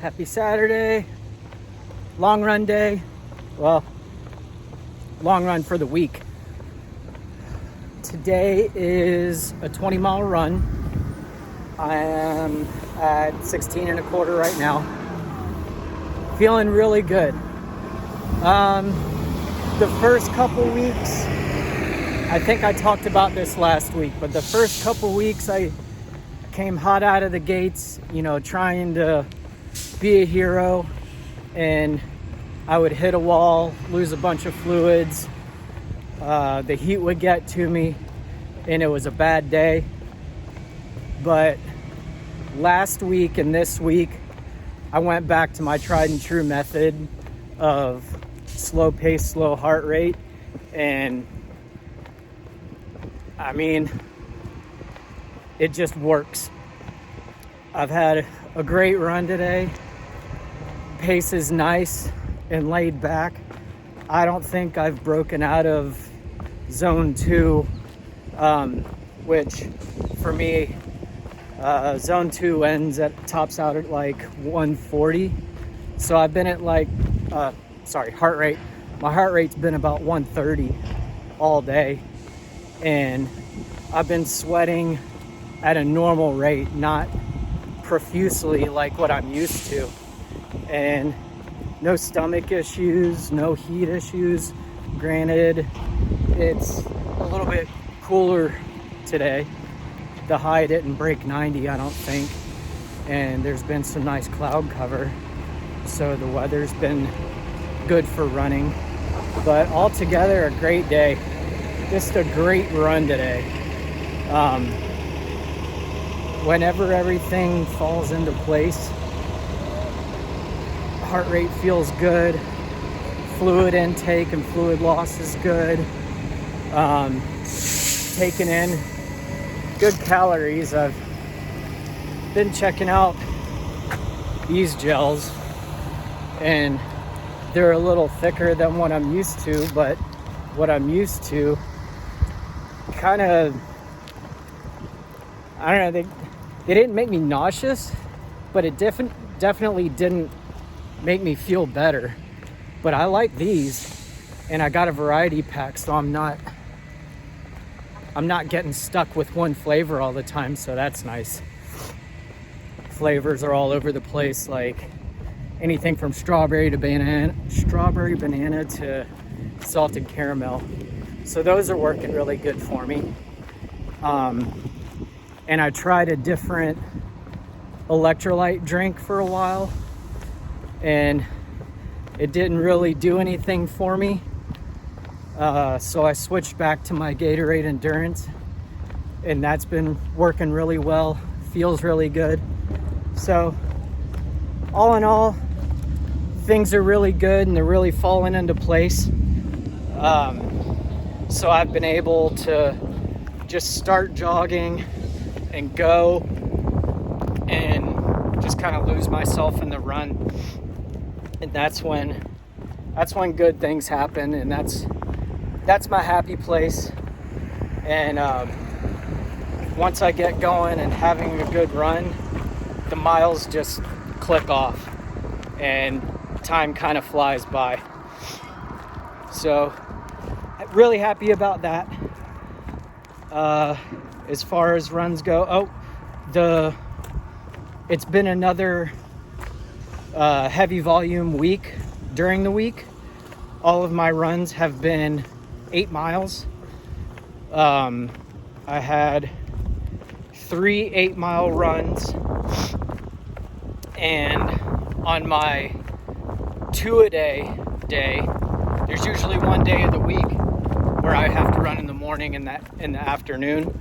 Happy Saturday. Long run day. Well, long run for the week. Today is a 20-mile run. I am at 16 and a quarter right now. Feeling really good. The first couple weeks, I think I talked about this last week, but the first couple weeks I came hot out of the gates, trying to be a hero, and I would hit a wall, lose a bunch of fluids. The heat would get to me, and it was a bad day. But last week and this week, I went back to my tried and true method of slow pace, slow heart rate. And I mean, it just works. I've had a great run today. Pace is nice and laid back. I don't think I've broken out of zone 2, which for me, zone 2 tops out at like 140. So I've been at heart rate. My heart rate's been about 130 all day. And I've been sweating at a normal rate, not profusely like what I'm used to. And no stomach issues, no heat issues. Granted, it's a little bit cooler today. The high didn't break 90, I don't think. And there's been some nice cloud cover. So the weather's been good for running. But altogether, a great day. Just a great run today. Whenever everything falls into place, heart rate feels good, fluid intake and fluid loss is good, taking in good calories. I've been checking out these gels, and they're a little thicker than what I'm used to, but what I'm used to kind of, I don't know, they didn't make me nauseous, but it definitely didn't make me feel better. But I like these, and I got a variety pack, so I'm not getting stuck with one flavor all the time, so that's nice. Flavors are all over the place, like anything from strawberry banana to salted caramel. So those are working really good for me. And I tried a different electrolyte drink for a while, and it didn't really do anything for me. So I switched back to my Gatorade Endurance, and that's been working really well. Feels really good. So all in all, things are really good and they're really falling into place. So I've been able to just start jogging and go and just kind of lose myself in the run. And that's when good things happen, and that's my happy place. And once I get going and having a good run, the miles just click off and time kind of flies by. So really happy about that. As far as runs go, it's been another heavy volume week. During the week, all of my runs have been 8 miles. I had 3 8-mile runs, and on my 2-a-day day, there's usually one day of the week where I have to run in the morning and in the afternoon.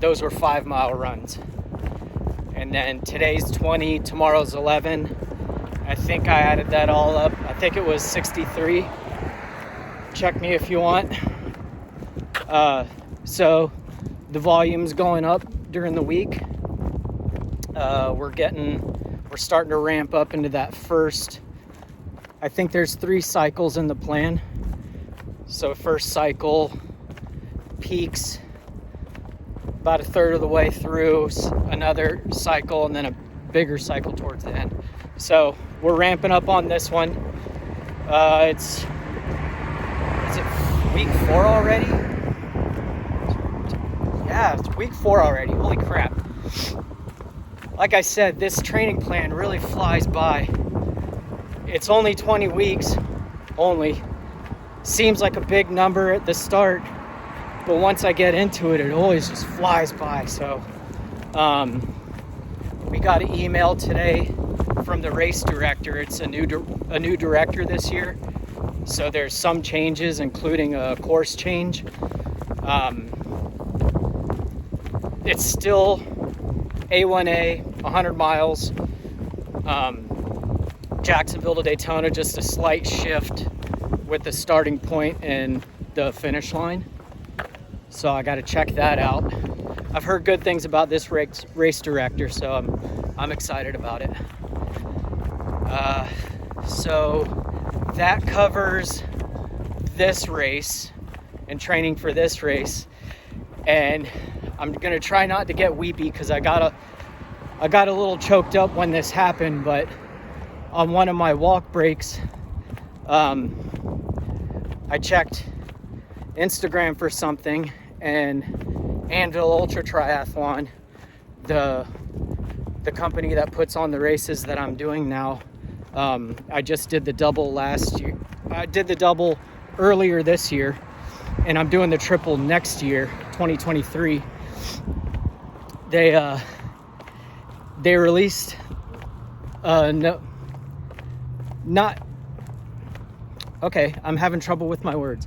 Those were 5-mile runs. And then today's 20, tomorrow's 11. I think I added that all up. I think it was 63. Check me if you want. So the volume's going up during the week. We're starting to ramp up into that first. I think there's 3 cycles in the plan. So first cycle peaks about a third of the way through, another cycle, and then a bigger cycle towards the end. So we're ramping up on this one. Is it week 4 already? Yeah, it's week 4 already. Holy crap. Like I said, this training plan really flies by. It's only 20 weeks, only. Seems like a big number at the start, but once I get into it, it always just flies by. So we got an email today from the race director. It's a new director this year, so there's some changes, including a course change. It's still A1A, 100 miles, Jacksonville to Daytona, just a slight shift with the starting point and the finish line. So I got to check that out. I've heard good things about this race director, so I'm excited about it. So that covers this race and training for this race. And I'm gonna try not to get weepy because I got a little choked up when this happened, but on one of my walk breaks, I checked Instagram for something, and Anvil Ultra Triathlon, the company that puts on the races that I'm doing now, I just did the double last year. I did the double earlier this year, and I'm doing the triple next year, 2023. They released I'm having trouble with my words.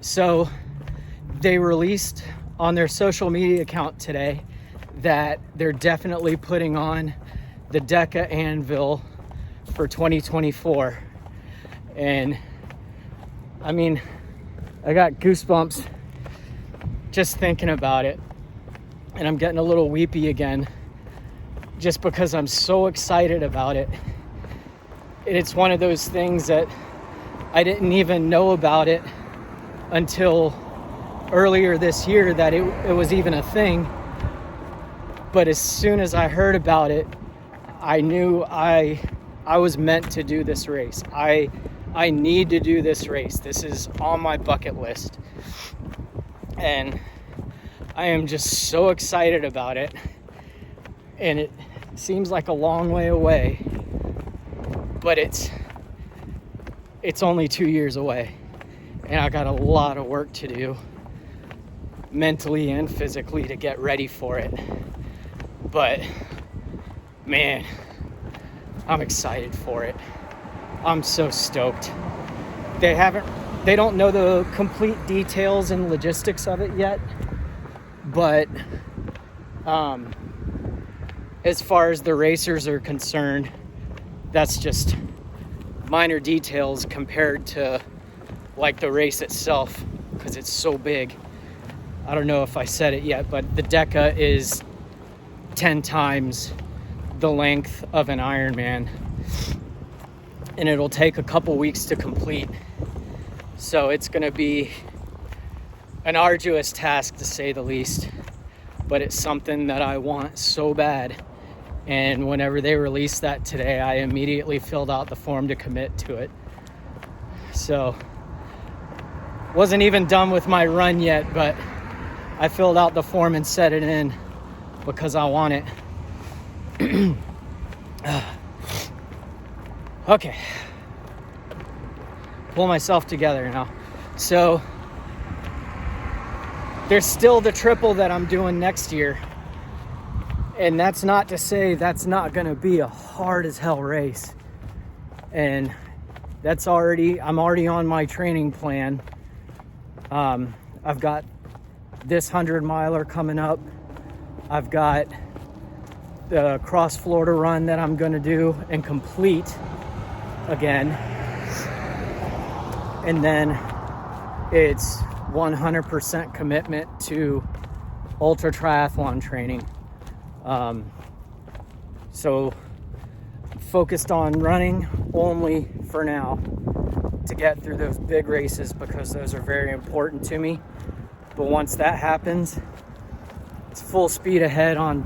So they released on their social media account today that they're definitely putting on the DEKA Anvil for 2024. And I mean, I got goosebumps just thinking about it, and I'm getting a little weepy again just because I'm so excited about it. And it's one of those things that I didn't even know about it until earlier this year, that it was even a thing. But as soon as I heard about it, I knew I was meant to do this race. I need to do this race. This is on my bucket list. And I am just so excited about it. And it seems like a long way away, but it's only 2 years away. And I got a lot of work to do, mentally and physically, to get ready for it. But man, I'm excited for it. I'm so stoked. They don't know the complete details and logistics of it yet, but as far as the racers are concerned, that's just minor details compared to like the race itself, because it's so big. I don't know if I said it yet, but the DEKA is 10 times the length of an Ironman, and it'll take a couple weeks to complete. So it's going to be an arduous task, to say the least, but it's something that I want so bad. And whenever they released that today, I immediately filled out the form to commit to it. So wasn't even done with my run yet, but I filled out the form and set it in because I want it. Okay, pull myself together now. So there's still the triple that I'm doing next year, and that's not to say that's not gonna be a hard as hell race. And I'm already on my training plan. I've got this 100 miler coming up. I've got the Cross Florida run that I'm gonna do and complete again. And then it's 100% commitment to ultra triathlon training. So focused on running only for now to get through those big races, because those are very important to me. But once that happens, it's full speed ahead on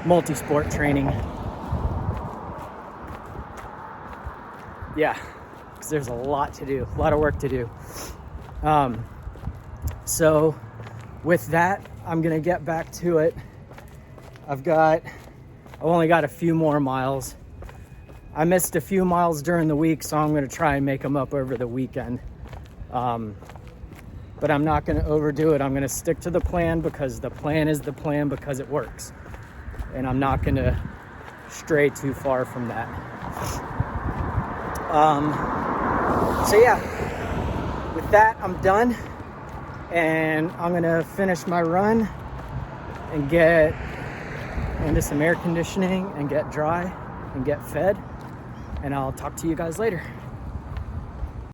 multi-sport training. Yeah, because there's a lot to do, a lot of work to do. So with that, I'm gonna get back to it. I've only got a few more miles. I missed a few miles during the week, so I'm gonna try and make them up over the weekend. But I'm not gonna overdo it. I'm gonna stick to the plan because the plan is the plan because it works. And I'm not gonna stray too far from that. So yeah, with that, I'm done. And I'm gonna finish my run and get into some air conditioning and get dry and get fed. And I'll talk to you guys later.